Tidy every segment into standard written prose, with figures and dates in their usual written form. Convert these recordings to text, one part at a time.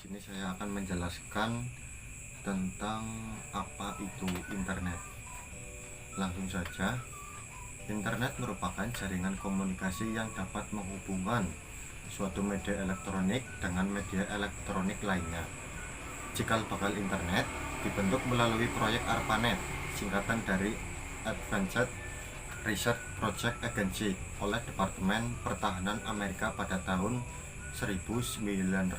sini saya akan menjelaskan tentang apa itu internet. Langsung saja, internet merupakan jaringan komunikasi yang dapat menghubungkan suatu media elektronik dengan media elektronik lainnya. Cikal bakal internet dibentuk melalui proyek ARPANET, singkatan dari Advanced Research Project Agency oleh Departemen Pertahanan Amerika pada tahun 1969.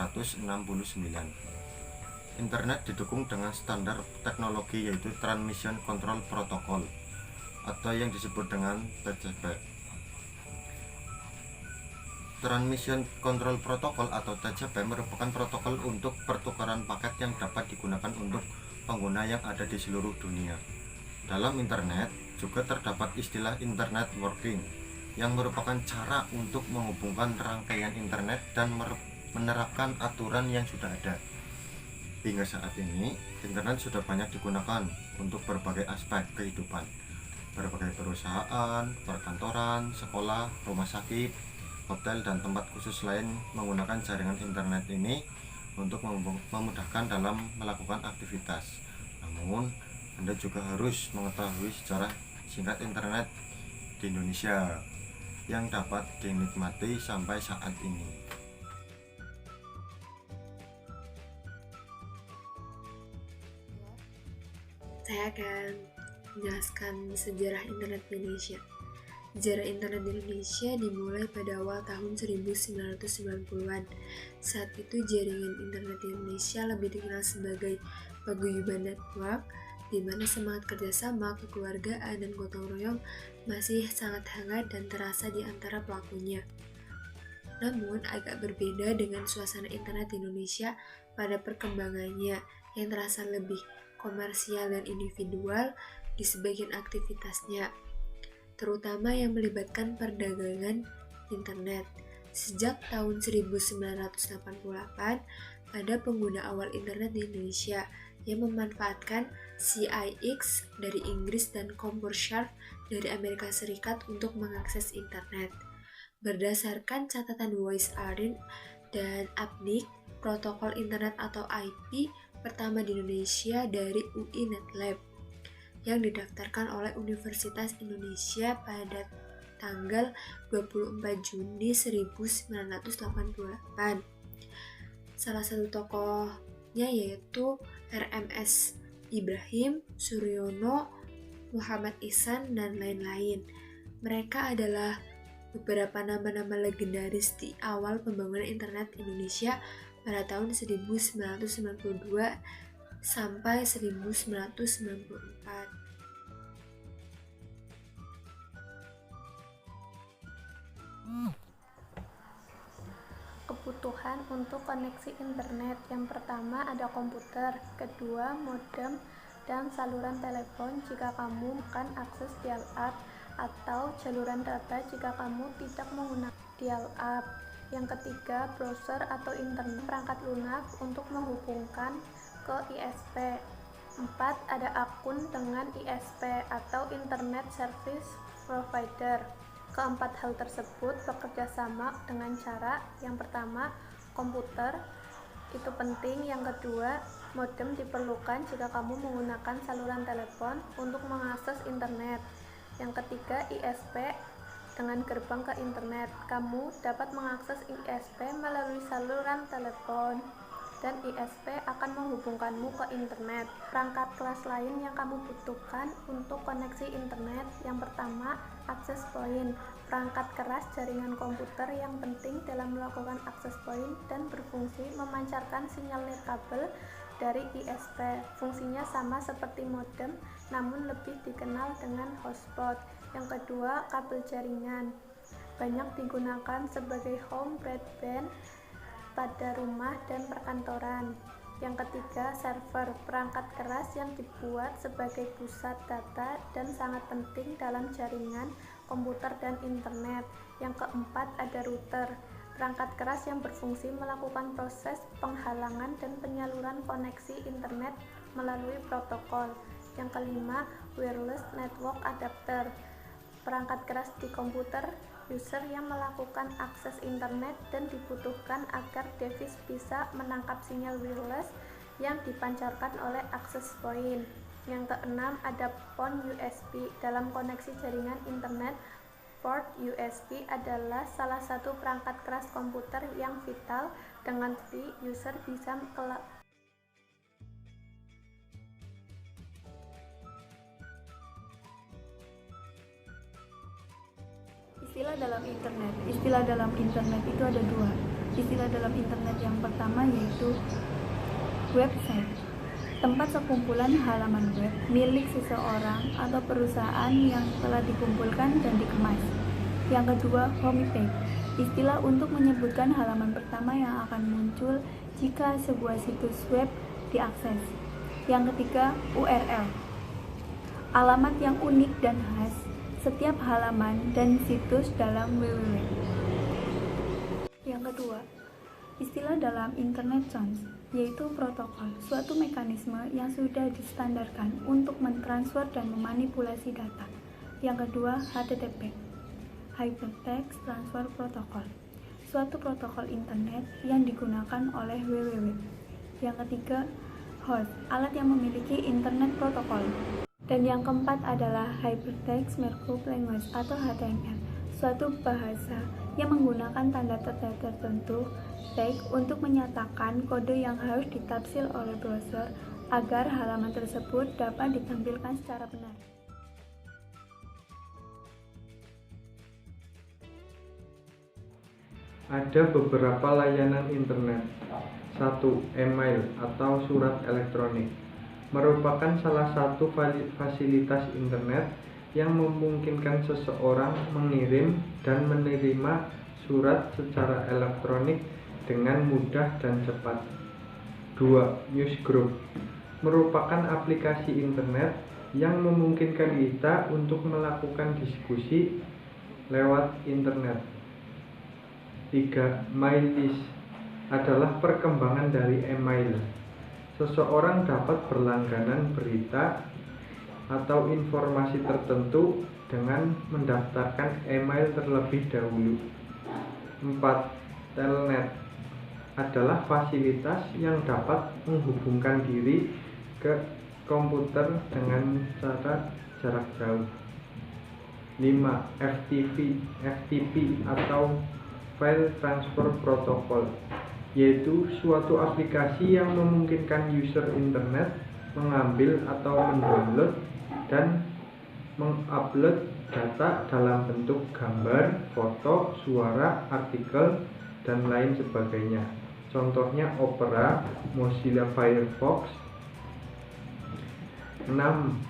Internet didukung dengan standar teknologi yaitu Transmission Control Protocol atau yang disebut dengan TCP. Transmission Control Protocol atau TCP merupakan protokol untuk pertukaran paket yang dapat digunakan untuk pengguna yang ada di seluruh dunia. Dalam internet juga terdapat istilah internet working yang merupakan cara untuk menghubungkan rangkaian internet dan menerapkan aturan yang sudah ada. Hingga saat ini, internet sudah banyak digunakan untuk berbagai aspek kehidupan. Berbagai perusahaan, perkantoran, sekolah, rumah sakit, hotel, dan tempat khusus lain menggunakan jaringan internet ini untuk memudahkan dalam melakukan aktivitas. Namun, Anda juga harus mengetahui sejarah singkat internet di Indonesia yang dapat dinikmati sampai saat ini. Saya akan menjelaskan sejarah internet di Indonesia. Sejarah internet di Indonesia dimulai pada awal tahun 1990-an. Saat itu jaringan internet di Indonesia lebih dikenal sebagai paguyuban network, di mana semangat kerjasama, kekeluargaan, dan gotong royong masih sangat hangat dan terasa di antara pelakunya. Namun, agak berbeda dengan suasana internet di Indonesia pada perkembangannya yang terasa lebih komersial dan individual di sebagian aktivitasnya, terutama yang melibatkan perdagangan internet. Sejak tahun 1988, ada pengguna awal internet di Indonesia yang memanfaatkan CIX dari Inggris dan CompuServe dari Amerika Serikat untuk mengakses internet. Berdasarkan catatan Voice Arin dan APNIC, protokol internet atau IP pertama di Indonesia dari UI NetLab yang didaftarkan oleh Universitas Indonesia pada tanggal 24 Juni 1988. Salah satu tokohnya yaitu RMS Ibrahim, Suryono, Muhammad Ihsan, dan lain-lain. Mereka adalah beberapa nama-nama legendaris di awal pembangunan internet Indonesia pada tahun 1992 sampai 1994. Kebutuhan untuk koneksi internet. Yang pertama ada komputer, kedua modem dan saluran telepon jika kamu akan akses dial-up atau saluran data jika kamu tidak menggunakan dial-up. Yang ketiga browser atau internet, perangkat lunak untuk menghubungkan ke ISP. 4. Ada akun dengan ISP atau Internet Service Provider. Keempat hal tersebut bekerja sama dengan cara yang pertama, komputer itu penting. Yang kedua, modem diperlukan jika kamu menggunakan saluran telepon untuk mengakses internet. Yang ketiga, ISP dengan gerbang ke internet. Kamu dapat mengakses ISP melalui saluran telepon dan ISP akan menghubungkanmu ke internet. Perangkat kelas lain yang kamu butuhkan untuk koneksi internet. Yang pertama, access point. Perangkat keras jaringan komputer yang penting dalam melakukan access point dan berfungsi memancarkan sinyal nirkabel dari ISP. Fungsinya sama seperti modem, namun lebih dikenal dengan hotspot. Yang kedua, kabel jaringan. Banyak digunakan sebagai home broadband pada rumah dan perkantoran. Yang ketiga, server, perangkat keras yang dibuat sebagai pusat data dan sangat penting dalam jaringan komputer dan internet. Yang keempat, ada router, perangkat keras yang berfungsi melakukan proses penghalangan dan penyaluran koneksi internet melalui protokol. Yang kelima, wireless network adapter, perangkat keras di komputer user yang melakukan akses internet dan dibutuhkan agar device bisa menangkap sinyal wireless yang dipancarkan oleh access point. Yang keenam, ada port USB. Dalam koneksi jaringan internet, port USB adalah salah satu perangkat keras komputer yang vital. Dengan user bisa Istilah dalam internet itu ada dua. Istilah dalam internet yang pertama yaitu website, tempat sekumpulan halaman web milik seseorang atau perusahaan yang telah dikumpulkan dan dikemas. Yang kedua, homepage, istilah untuk menyebutkan halaman pertama yang akan muncul jika sebuah situs web diakses. Yang ketiga, URL, alamat yang unik dan khas setiap halaman dan situs dalam www. Yang kedua, istilah dalam internet zones, yaitu protokol, suatu mekanisme yang sudah distandarkan untuk mentransfer dan memanipulasi data. Yang kedua, HTTP, Hypertext Transfer Protocol, suatu protokol internet yang digunakan oleh www. Yang ketiga, host, alat yang memiliki internet protokol. Dan yang keempat adalah Hypertext Markup Language atau HTML, suatu bahasa yang menggunakan tanda-tanda tertentu tag untuk menyatakan kode yang harus ditafsir oleh browser agar halaman tersebut dapat ditampilkan secara benar. Ada beberapa layanan internet. 1. Email atau surat elektronik merupakan salah satu fasilitas internet yang memungkinkan seseorang mengirim dan menerima surat secara elektronik dengan mudah dan cepat. 2. Newsgroup merupakan aplikasi internet yang memungkinkan kita untuk melakukan diskusi lewat internet. 3. MyList adalah perkembangan dari email. Seseorang dapat berlangganan berita atau informasi tertentu dengan mendaftarkan email terlebih dahulu. 4. Telnet adalah fasilitas yang dapat menghubungkan diri ke komputer dengan cara jarak jauh. 5. FTP atau File Transfer Protocol, yaitu suatu aplikasi yang memungkinkan user internet mengambil atau mendownload dan mengupload data dalam bentuk gambar, foto, suara, artikel, dan lain sebagainya. Contohnya Opera, Mozilla Firefox. 6.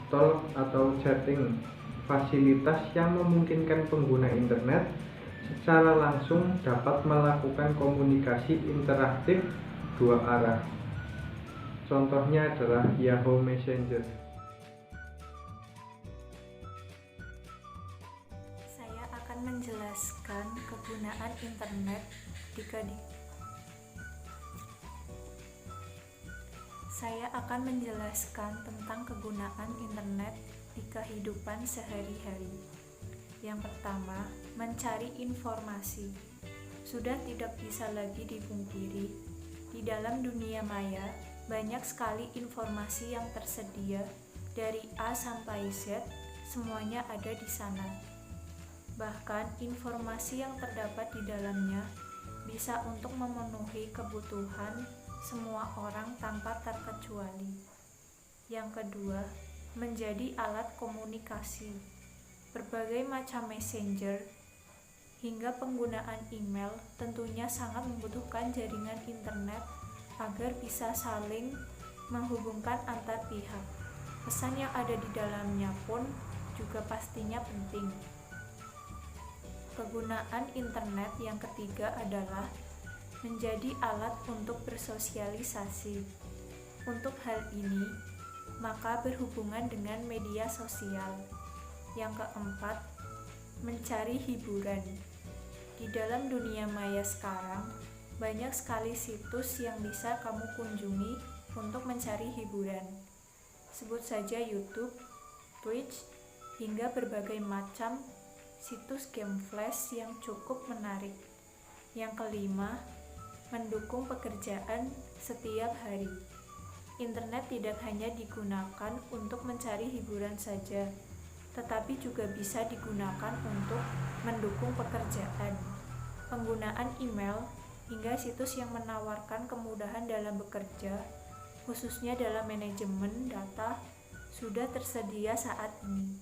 Talk atau chatting, fasilitas yang memungkinkan pengguna internet secara langsung dapat melakukan komunikasi interaktif dua arah. Contohnya adalah Yahoo Messenger. Saya akan menjelaskan kegunaan internet tentang kegunaan internet di kehidupan sehari-hari. Yang pertama, mencari informasi. Sudah tidak bisa lagi dipungkiri, di dalam dunia maya banyak sekali informasi yang tersedia dari A sampai Z, semuanya ada di sana. Bahkan informasi yang terdapat di dalamnya bisa untuk memenuhi kebutuhan semua orang tanpa terkecuali. Yang kedua, menjadi alat komunikasi. Berbagai macam messenger hingga penggunaan email tentunya sangat membutuhkan jaringan internet agar bisa saling menghubungkan antar pihak. Pesan yang ada di dalamnya pun juga pastinya penting. Kegunaan internet yang ketiga adalah menjadi alat untuk bersosialisasi. Untuk hal ini, maka berhubungan dengan media sosial. Yang keempat, mencari hiburan. Di dalam dunia maya sekarang, banyak sekali situs yang bisa kamu kunjungi untuk mencari hiburan. Sebut saja YouTube, Twitch, hingga berbagai macam situs game flash yang cukup menarik. Yang kelima, mendukung pekerjaan setiap hari. Internet tidak hanya digunakan untuk mencari hiburan saja, tetapi juga bisa digunakan untuk mendukung pekerjaan. Penggunaan email hingga situs yang menawarkan kemudahan dalam bekerja, khususnya dalam manajemen data, sudah tersedia saat ini.